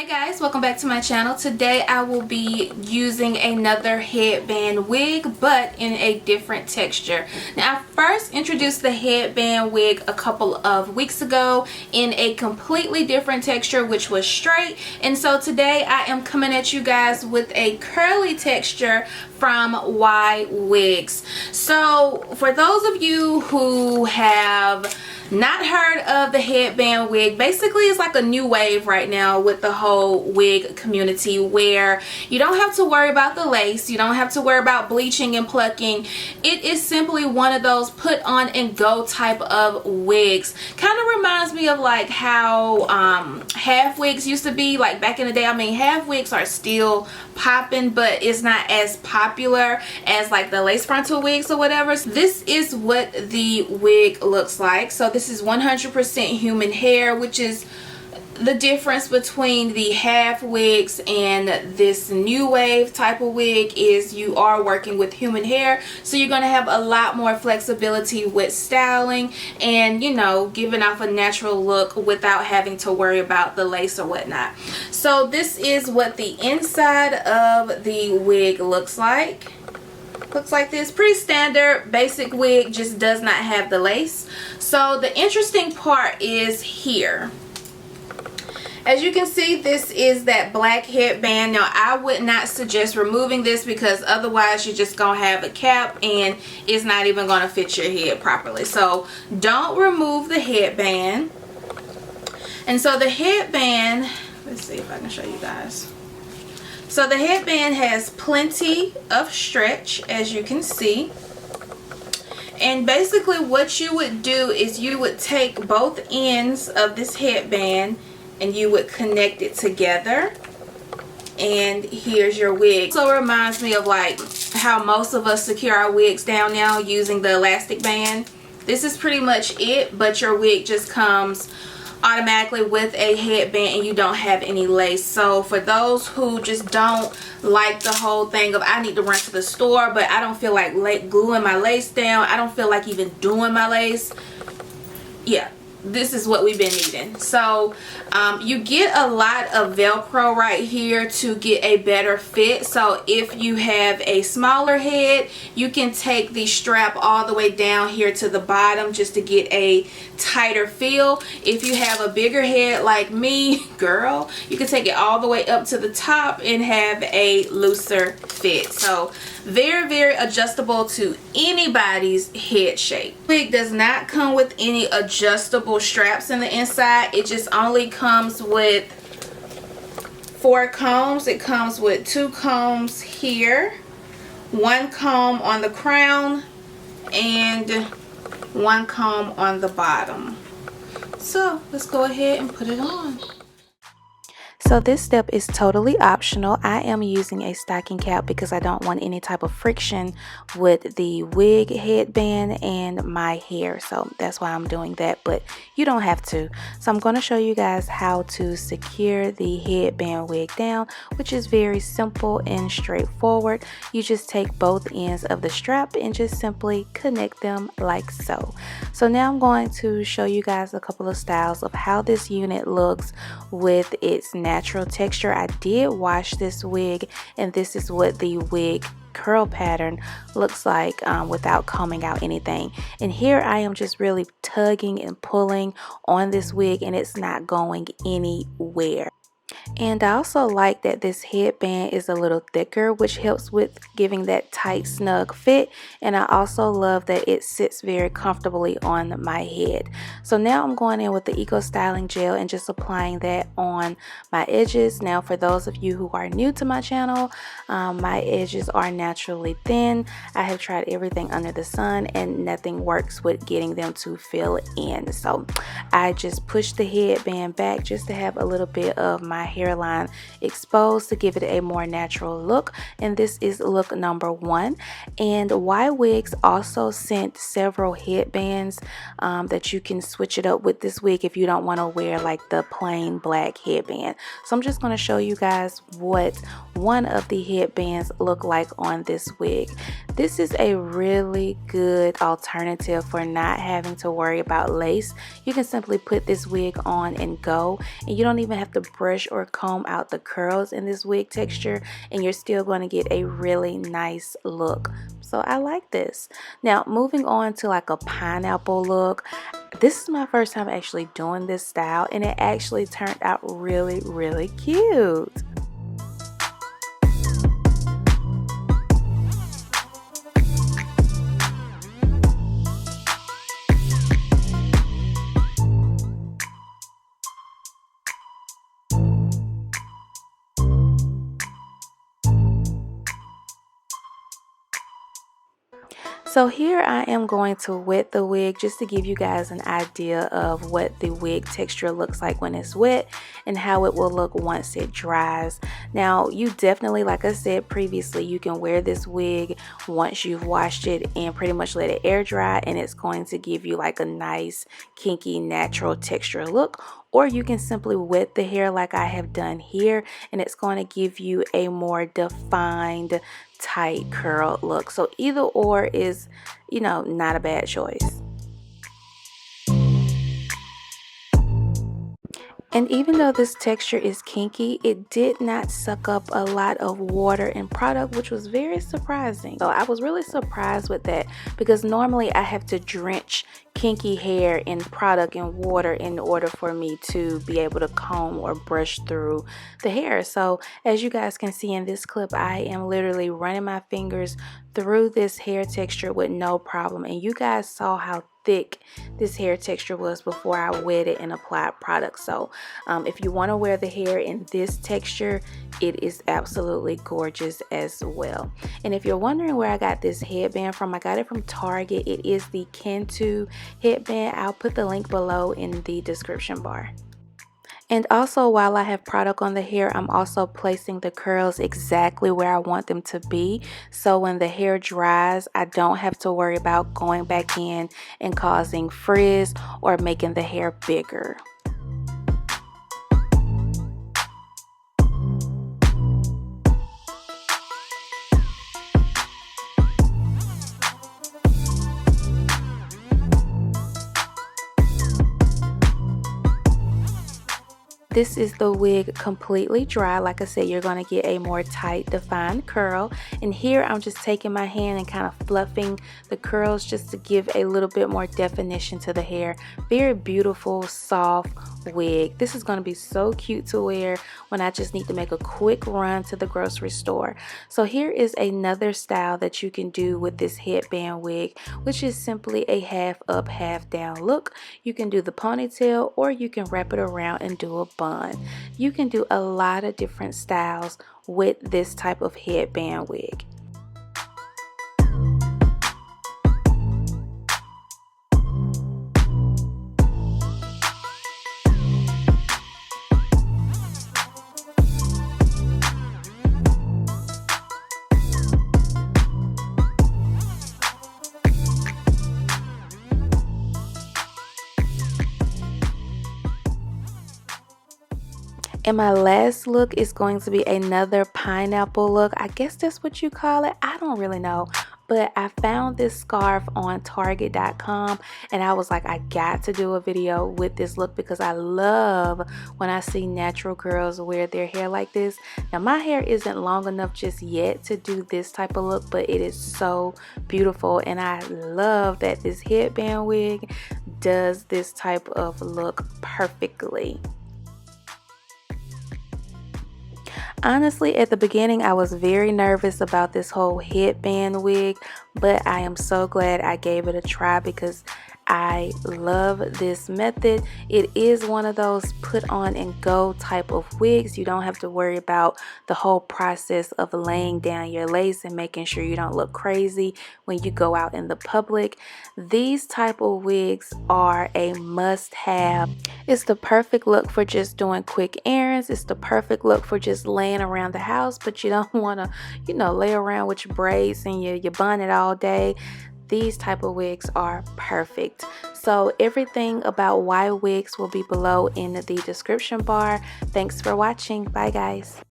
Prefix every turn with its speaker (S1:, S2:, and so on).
S1: Hey guys, welcome back to my channel. Today I will be using another headband wig, but in a different texture. Now, I first introduced the headband wig a couple of weeks ago in a completely different texture, which was straight. And so today I am coming at you guys with a curly texture from Ywigs. So for those of you who have not heard of the headband wig, basically it's like a new wave right now with the whole wig community, where you don't have to worry about the lace, you don't have to worry about bleaching and plucking. It is simply one of those put on and go type of wigs. Kind of reminds me of like how half wigs used to be, like back in the day. I mean, half wigs are still popping, but it's not as popular as like the lace frontal wigs or whatever. So this is what the wig looks like. So this is 100% human hair, which is the difference between the half wigs and this new wave type of wig, is you are working with human hair, so you're going to have a lot more flexibility with styling and, you know, giving off a natural look without having to worry about the lace or whatnot. So this is what the inside of the wig looks like. Looks like this. Pretty standard basic wig, just does not have the lace. So the interesting part is here. As you can see, this is that black headband. Now, I would not suggest removing this because otherwise you're just going to have a cap and it's not even going to fit your head properly. So don't remove the headband. And so the headband, let's see if I can show you guys. So the headband has plenty of stretch, as you can see. And basically what you would do is you would take both ends of this headband and you would connect it together, and here's your wig. So it reminds me of like how most of us secure our wigs down now using the elastic band. This is pretty much it, but your wig just comes automatically with a headband and you don't have any lace. So for those who just don't like the whole thing of I need to run to the store but I don't feel like gluing my lace down, I don't feel like even doing my lace, yeah, this is what we've been needing. So you get a lot of Velcro right here to get a better fit. So if you have a smaller head, you can take the strap all the way down here to the bottom just to get a tighter feel. If you have a bigger head like me, girl, you can take it all the way up to the top and have a looser fit. So very, very adjustable to anybody's head shape. Wig does not come with any adjustable straps in the inside. It just only comes with 4 combs. It comes with 2 combs here, 1 comb on the crown, and 1 comb on the bottom. So let's go ahead and put it on.
S2: So this step is totally optional. I am using a stocking cap because I don't want any type of friction with the wig headband and my hair. So that's why I'm doing that, but you don't have to. So I'm going to show you guys how to secure the headband wig down, which is very simple and straightforward. You just take both ends of the strap and just simply connect them like so. So now I'm going to show you guys a couple of styles of how this unit looks with its natural texture. I did wash this wig and this is what the wig curl pattern looks like without combing out anything. And here I am just really tugging and pulling on this wig and it's not going anywhere. And I also like that this headband is a little thicker, which helps with giving that tight, snug fit. And I also love that it sits very comfortably on my head. So now I'm going in with the Eco Styling Gel and just applying that on my edges. Now for those of you who are new to my channel, my edges are naturally thin. I have tried everything under the sun and nothing works with getting them to fill in. So I just push the headband back just to have a little bit of my hairline exposed to give it a more natural look, and this is look number 1. And Ywigs also sent several headbands that you can switch it up with this wig if you don't want to wear like the plain black headband. So I'm just going to show you guys what one of the headbands look like on this wig. This is a really good alternative for not having to worry about lace. You can simply put this wig on and go, and you don't even have to brush or comb out the curls in this wig texture, and you're still going to get a really nice look. So I like this. Now moving on to like a pineapple look. This is my first time actually doing this style, and it actually turned out really cute. So here I am going to wet the wig just to give you guys an idea of what the wig texture looks like when it's wet and how it will look once it dries. Now you definitely, like I said previously, you can wear this wig once you've washed it and pretty much let it air dry, and it's going to give you like a nice kinky natural texture look. Or you can simply wet the hair like I have done here, and it's going to give you a more defined tight curl look. So either or is, you know, not a bad choice. And even though this texture is kinky, it did not suck up a lot of water and product, which was very surprising. So I was really surprised with that, because normally I have to drench kinky hair in product and water in order for me to be able to comb or brush through the hair. So as you guys can see in this clip, I am literally running my fingers through this hair texture with no problem. And you guys saw how thick this hair texture was before I wetted and applied product. So if you want to wear the hair in this texture, it is absolutely gorgeous as well. And if you're wondering where I got this headband from, I got it from Target. It is the Cantu headband. I'll put the link below in the description bar. And also, while I have product on the hair, I'm also placing the curls exactly where I want them to be. So when the hair dries, I don't have to worry about going back in and causing frizz or making the hair bigger. This is the wig completely dry. Like I said, you're going to get a more tight defined curl. And here I'm just taking my hand and kind of fluffing the curls just to give a little bit more definition to the hair. Very beautiful, soft wig. This is going to be so cute to wear when I just need to make a quick run to the grocery store. So here is another style that you can do with this headband wig, which is simply a half up, half down look. You can do the ponytail, or you can wrap it around and do a bun. You can do a lot of different styles with this type of headband wig. And my last look is going to be another pineapple look. I guess that's what you call it. I don't really know. But I found this scarf on Target.com, and I was like, I got to do a video with this look because I love when I see natural girls wear their hair like this. Now my hair isn't long enough just yet to do this type of look, but it is so beautiful, and I love that this headband wig does this type of look perfectly. Honestly, at the beginning, I was very nervous about this whole headband wig, but I am so glad I gave it a try because I love this method. It is one of those put on and go type of wigs. You don't have to worry about the whole process of laying down your lace and making sure you don't look crazy when you go out in the public. These type of wigs are a must-have. It's the perfect look for just doing quick errands. It's the perfect look for just laying around the house, but you don't want to, you know, lay around with your braids and your bonnet all day. These type of wigs are perfect. So everything about Ywigs will be below in the description bar. Thanks for watching. Bye guys.